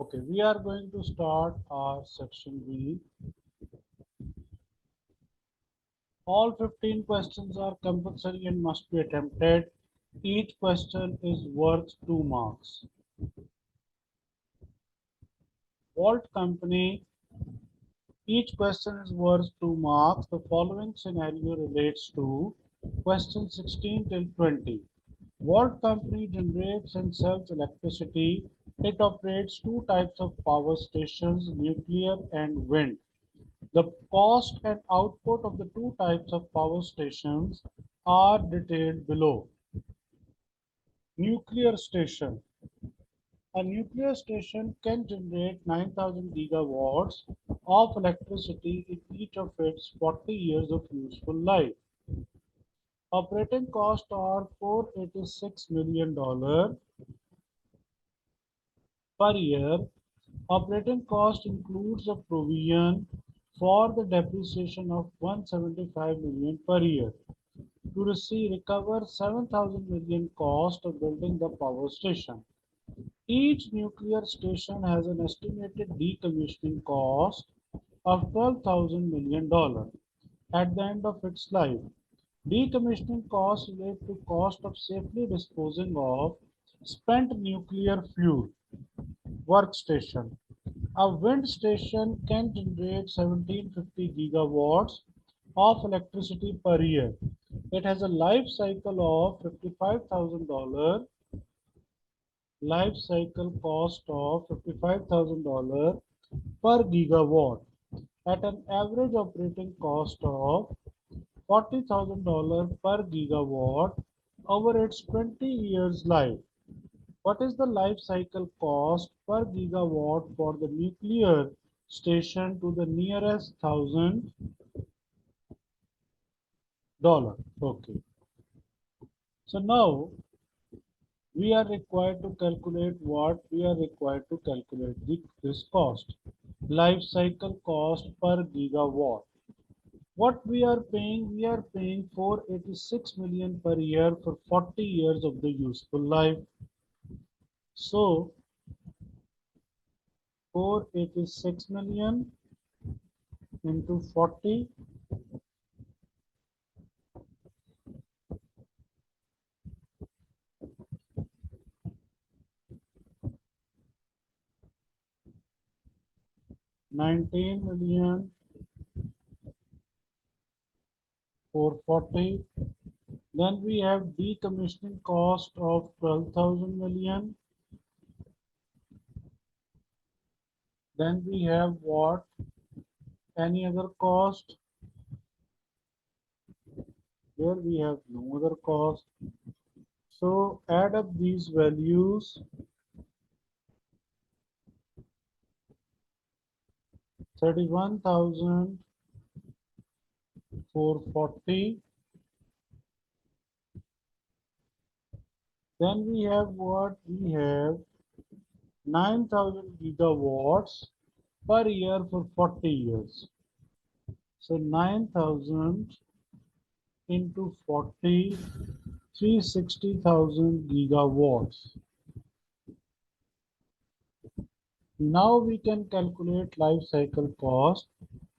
Okay, we are going to start our section B. All 15 questions are compulsory and must be attempted. Each question is worth 2 marks. Vault Company, each question is worth 2 marks. The following scenario relates to question 16 till 20. Vault Company generates and sells electricity. It operates two types of power stations, nuclear and wind. The cost and output of the two types of power stations are detailed below. Nuclear station. A nuclear station can generate 9,000 gigawatts of electricity in each of its 40 years of useful life. Operating costs are $486 million per year. Operating cost includes a provision for the depreciation of 175 million per year to recover 7,000 million cost of building the power station. Each nuclear station has an estimated decommissioning cost of $12,000 million at the end of its life. Decommissioning costs relate to cost of safely disposing of spent nuclear fuel. Workstation. A wind station can generate 1750 gigawatts of electricity per year. It has a life cycle of $55,000, life cycle cost of $55,000 per gigawatt at an average operating cost of $40,000 per gigawatt over its 20 years life. What is the life cycle cost per gigawatt for the nuclear station to the nearest $1,000? Okay. So now we are required to calculate what we are required to calculate this cost. Life cycle cost per gigawatt. What we are paying 486 million per year for 40 years of the useful life. So 486 million into 40, $19,000,000 440. Then we have decommissioning cost of 12,000 million. Then we have what? Any other cost? Here we have no other cost. So add up these values. 31,440. Then we have what? We have 9,000 gigawatts per year for 40 years. So 9,000 into 40, 360,000 gigawatts. Now we can calculate life cycle cost.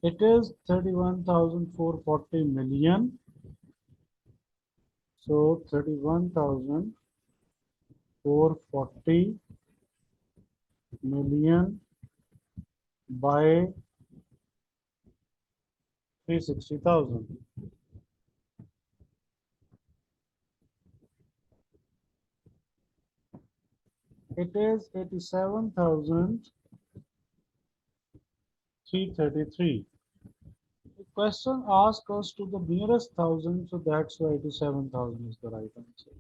It is 31,440 million. So 31,440 million by 360,000. It is 87,333. The question asks us to the nearest thousand, so that's why 87,000 is the right answer.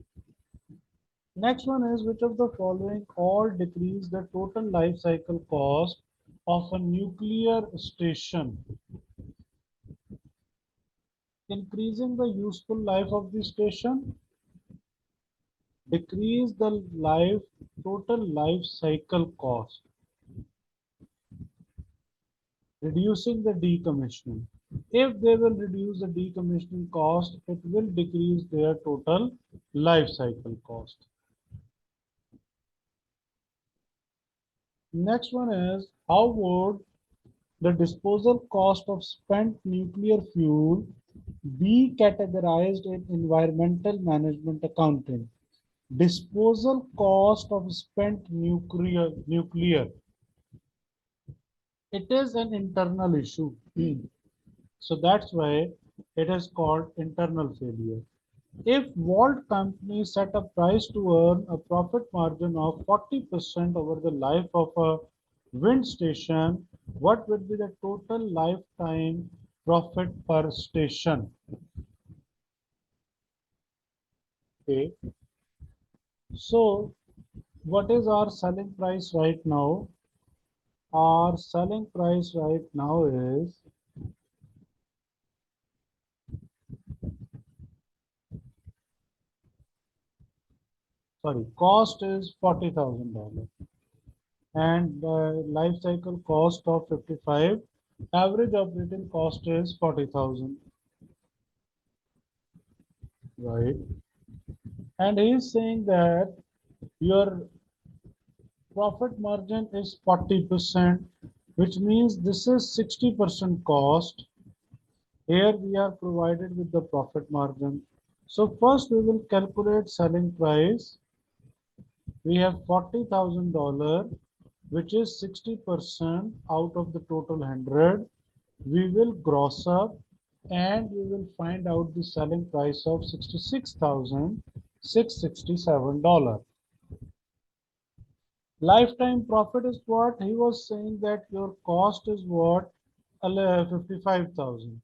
Next one is, which of the following all decrease the total life cycle cost of a nuclear station? Increasing the useful life of the station, decrease the total life cycle cost, reducing the decommissioning. If they will reduce the decommissioning cost, it will decrease their total life cycle cost. Next one is, how would the disposal cost of spent nuclear fuel be categorized in environmental management accounting? Disposal cost of spent nuclear. It is an internal issue. So that's why it is called internal failure. If Walt Company set a price to earn a profit margin of 40% over the life of a wind station, what would be the total lifetime profit per station? Okay. So what is our selling price right now? Our selling price right now is, sorry, cost is $40,000 and the life cycle cost of 55. Average operating cost is 40,000, right? And he is saying that your profit margin is 40%, which means this is 60% cost. Here we are provided with the profit margin. So first we will calculate selling price. We have $40,000, which is 60% out of the total 100. We will gross up and we will find out the selling price of $66,667. Lifetime profit is what? He was saying that your cost is what? 55,000.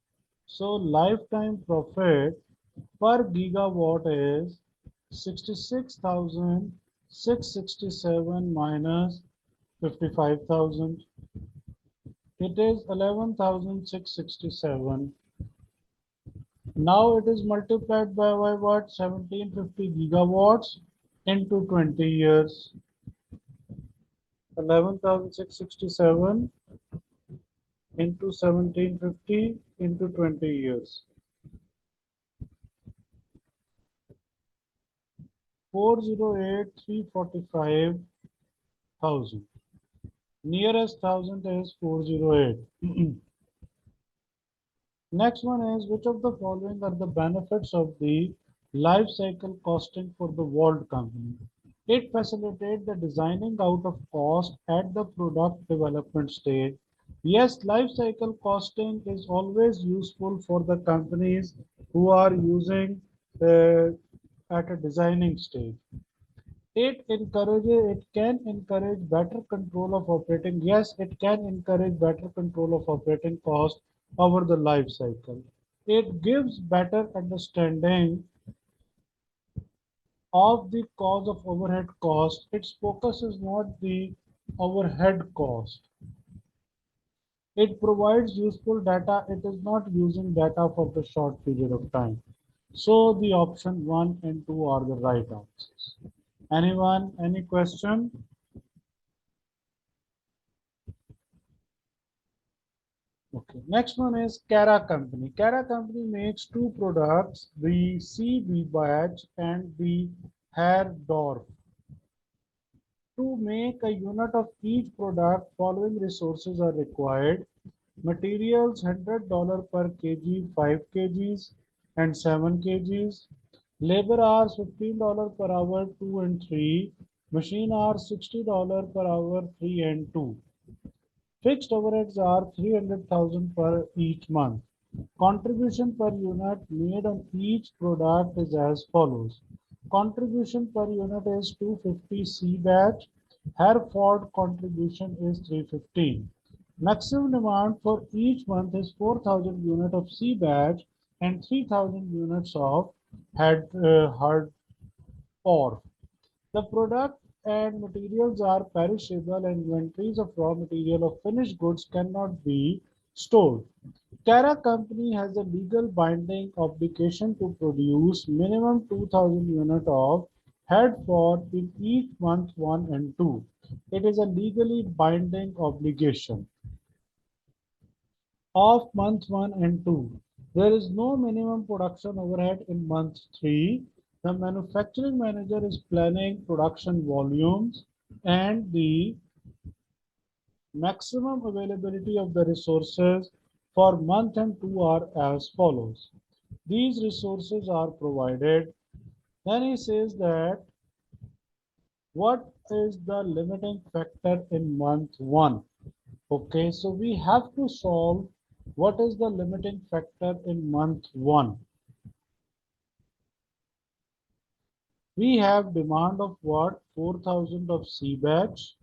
So lifetime profit per gigawatt is 66,667 minus 55,000. It is 11,667. Now it is multiplied by what? 1750 gigawatts into 20 years. 11,667 into 1750 into 20 years. 408,345,000. Nearest thousand is 408. Next one is, which of the following are the benefits of the life cycle costing for the Walt company? It facilitates the designing out of cost at the product development stage. Yes, life cycle costing is always useful for the companies who are using at a designing stage. It can encourage better control of operating. Yes, it can encourage better control of operating cost over the life cycle. It gives better understanding of the cause of overhead cost. Its focus is not the overhead cost. It provides useful data. It is not using data for the short period of time. So the option 1 and 2 are the right answers. Anyone, any question? Okay, next one is Cara Company. Cara Company makes two products, the CB batch and the hair Dorf. To make a unit of each product, following resources are required. Materials $100 per kg, 5 kgs and 7 kgs. Labor hours $15 per hour, 2 and 3. Machine hours $60 per hour, 3 and 2. Fixed overheads are 300,000 per each month. Contribution per unit made on each product is as follows. Contribution per unit is 250 C batch. Hereford contribution is 315. Maximum demand for each month is 4,000 units of C batch and 3,000 units of hard or. The product and materials are perishable and inventories of raw material of finished goods cannot be stored. Cara Company has a legal binding obligation to produce minimum 2,000 units of Hereford in each month 1 and 2. It is a legally binding obligation of month 1 and 2. There is no minimum production overhead in month 3. The manufacturing manager is planning production volumes and the Maximum availability of the resources for month and 2 are as follows. These resources are provided. Then he says that what is the limiting factor in month 1? Okay, so we have to solve what is the limiting factor in month 1. We have demand of what? 4,000 of C batch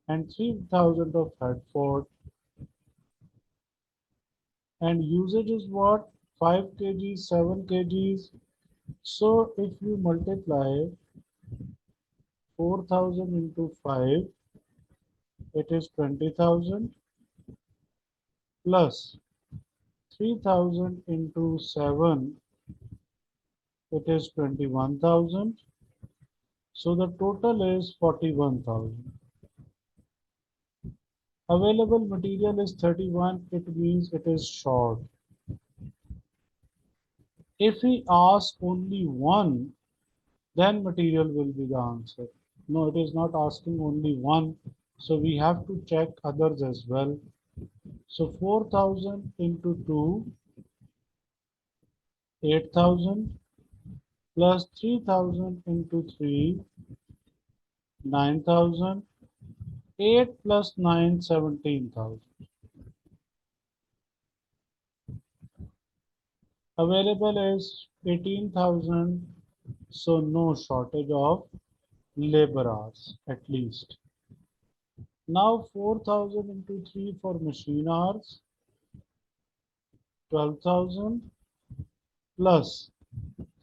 and 3,000 of Hertford, and usage is what? 5 kgs, 7 kgs. So if you multiply 4,000 into 5, it is 20,000 plus 3,000 into 7, it is 21,000. So the total is 41,000. Available material is 31, it means it is short. If we ask only one, then material will be the answer. No, it is not asking only one, so we have to check others as well. So 4,000 into 2, 8,000 plus 3,000 into 3, 9,000, 8 plus 9, 17,000. Available is 18,000, so no shortage of labor hours at least. Now 4,000 into 3 for machine hours, 12,000 plus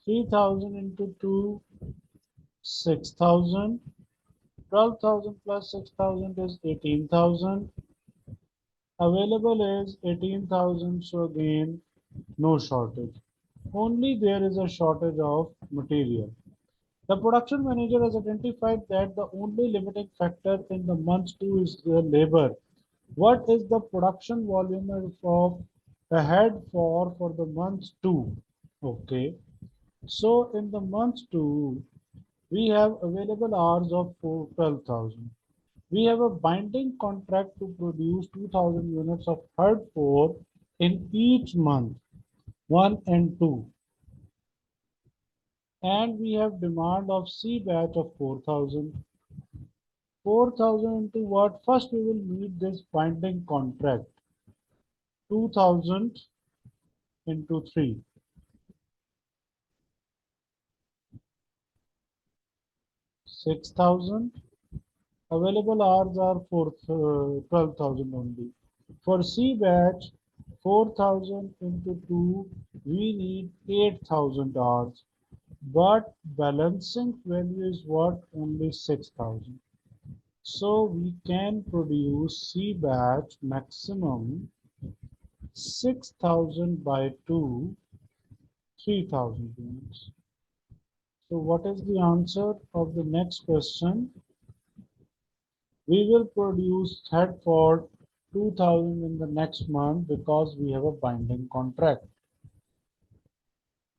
3,000 into 2, 6,000. 12,000 plus 6,000 is 18,000. Available is 18,000, so again no shortage. Only there is a shortage of material. The production manager has identified that the only limiting factor in the month 2 is the labor. What is the production volume of a head for the month 2? Okay. So in the month 2, we have available hours of 12,000. We have a binding contract to produce 2,000 units of hard 4 in each month, 1 and 2. And we have demand of C batch of 4,000. 4,000 into what? First we will meet this binding contract. 2,000 into 3. 6,000. Available hours are for 12,000 only. For C batch, 4,000 into 2, we need 8,000 hours. But balancing value is what? Only 6,000. So we can produce C batch maximum 6,000 by 2, 3,000 units. So what is the answer of the next question? We will produce third for 2,000 in the next month because we have a binding contract.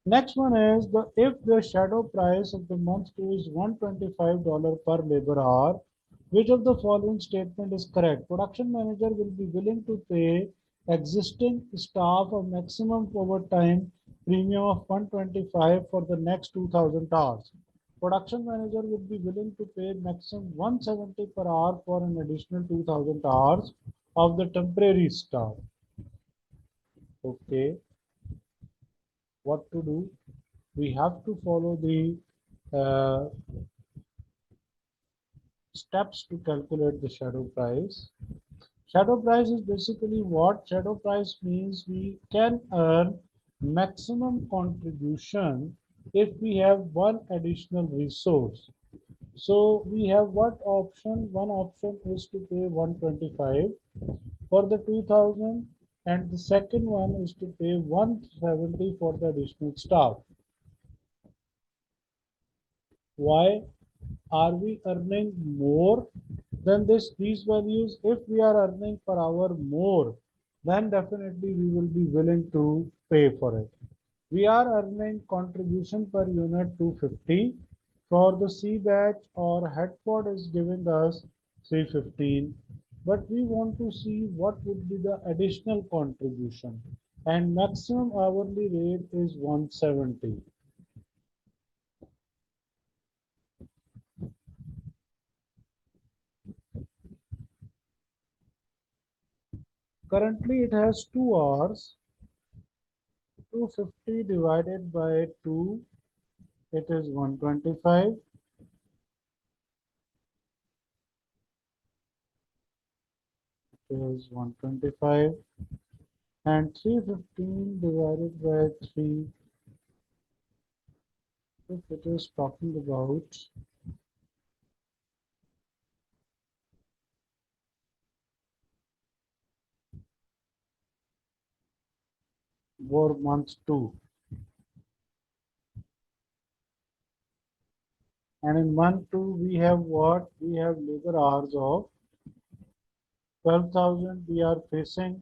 Next one is if the shadow price of the month 2 is $125 per labor hour, which of the following statement is correct? Production manager will be willing to pay existing staff a maximum overtime premium of 125 for the next 2,000 hours. Production manager would be willing to pay maximum 170 per hour for an additional 2,000 hours of the temporary staff. Okay, what to do? We have to follow the uh, steps to calculate the shadow price. Shadow price is basically what? Shadow price means we can earn maximum contribution if we have one additional resource. So we have what option? One option is to pay 125 for the 2,000, and the second one is to pay 170 for the additional staff. Why are we earning more than these values? If we are earning per hour more, then definitely we will be willing to pay for it. We are earning contribution per unit 250. For the C batch or Hertford is giving us 315. but we want to see what would be the additional contribution, and maximum hourly rate is 170. Currently it has 2 hours. 250 divided by 2, it is 125. It is 125, and 315 divided by 3, if it is talking about 4 months 2, and in month 2 we have what? We have labor hours of 12,000. We are facing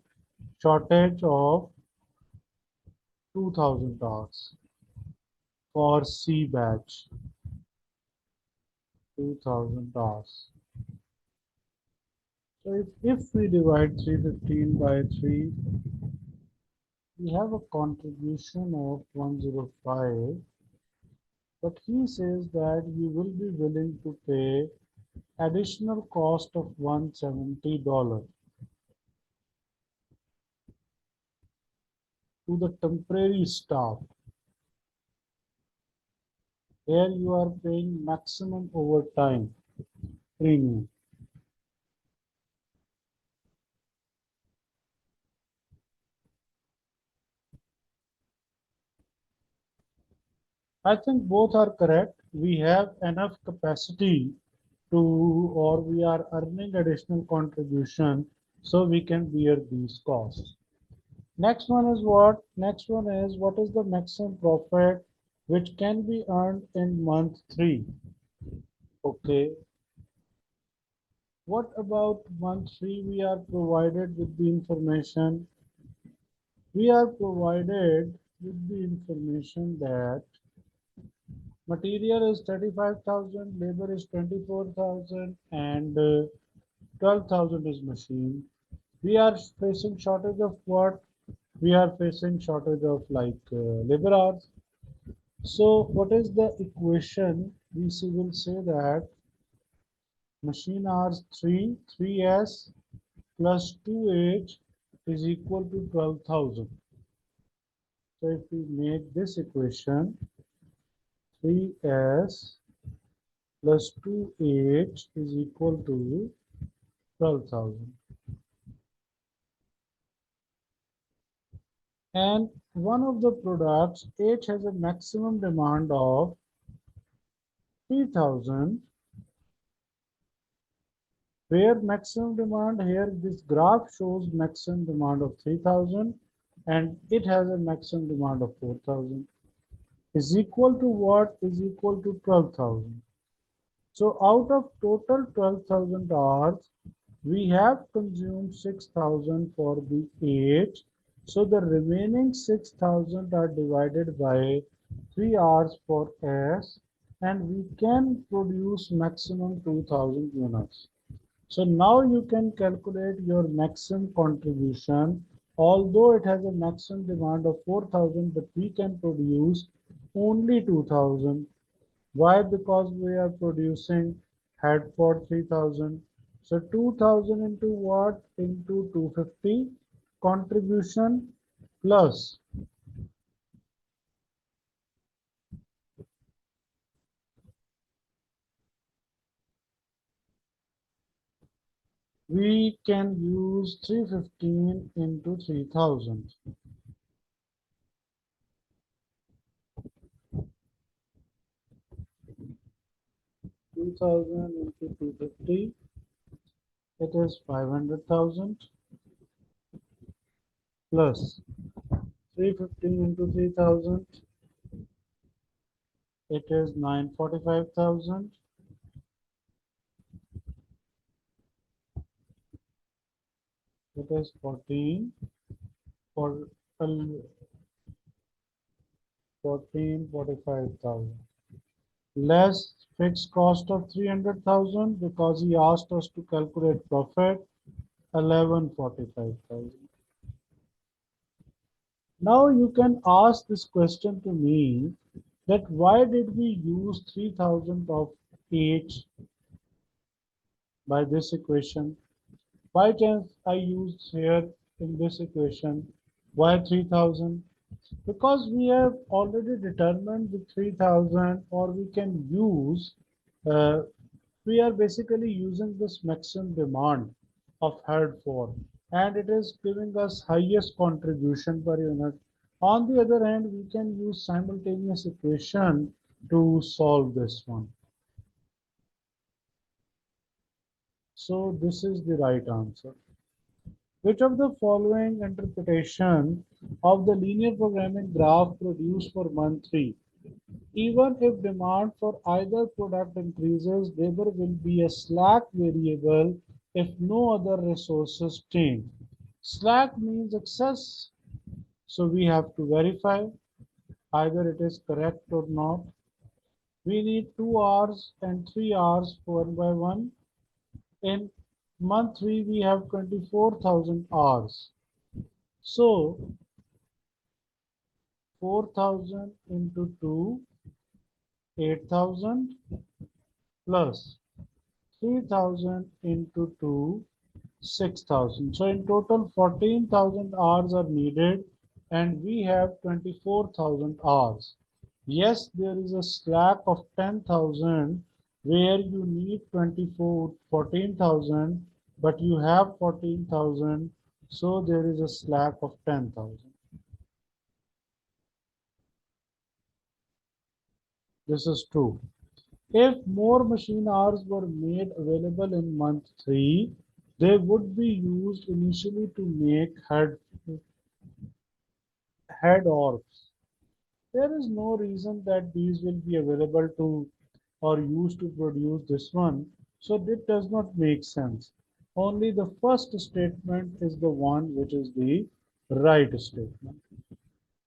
shortage of 2,000 hours for C batch. 2,000 hours. So if we divide 315 by 3, we have a contribution of 105, but he says that you will be willing to pay additional cost of $170 to the temporary staff. Here you are paying maximum overtime premium. I think both are correct. We have enough capacity to, or we are earning additional contribution so we can bear these costs. Next one is what? Next one is what is the maximum profit which can be earned in month 3? Okay. What about month 3? We are provided with the information. We are provided with the information that material is 35,000, labor is 24,000, and 12,000 is machine. We are facing shortage of what? We are facing shortage of labor hours. So what is the equation? We will say that machine hours 3s plus 2h is equal to 12,000. So if we make this equation, 3s plus 2h is equal to 12,000. And one of the products, H, has a maximum demand of 3,000, where maximum demand, here this graph shows maximum demand of 3,000 and it has a maximum demand of 4,000, is equal to what? Is equal to 12,000. So out of total 12,000 hours, we have consumed 6,000 for the H. So the remaining 6,000 are divided by 3 hours for S, and we can produce maximum 2,000 units. So now you can calculate your maximum contribution. Although it has a maximum demand of 4,000, but we can produce only 2,000. Why? Because we are producing head for 3,000. So 2,000 into what? Into 250 contribution plus we can use 315 into 3,000. 2,000 into 250, it is 500,000 plus 315 into 3,000, it is 945,000. It is 14 for 1445,000 less fixed cost of 300,000 because he asked us to calculate profit. 1145,000. Now you can ask this question to me that why did we use 3000 of h by this equation? Why can't I use here in this equation? Why 3000? Because we have already determined the 3000, or we can use, uh, we are basically using this maximum demand of head 4, and it is giving us highest contribution per unit. On the other hand, we can use simultaneous equation to solve this one. So this is the right answer. Which of the following interpretation of the linear programming graph produced for month 3? Even if demand for either product increases, there will be a slack variable if no other resources change. Slack means excess, so we have to verify either it is correct or not. We need 2 hours and 3 hours one by one. In month 3, we have 24,000 hours. So 4,000 into 2, 8,000 plus 3,000 into 2, 6,000. So in total 14,000 hours are needed, and we have 24,000 hours. Yes, there is a slack of 10,000 where you need 14,000, but you have 14,000, so there is a slack of 10,000. This is true. If more machine hours were made available in month 3, they would be used initially to make head orbs. There is no reason that these will be available to or used to produce this one, so this does not make sense. Only the first statement is the one which is the right statement.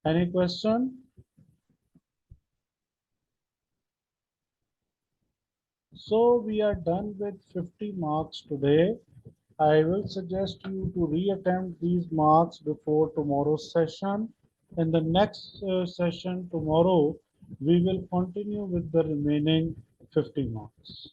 Any question? So we are done with 50 marks today. I will suggest you to reattempt these marks before tomorrow's session. In the next session tomorrow, we will continue with the remaining 50 marks.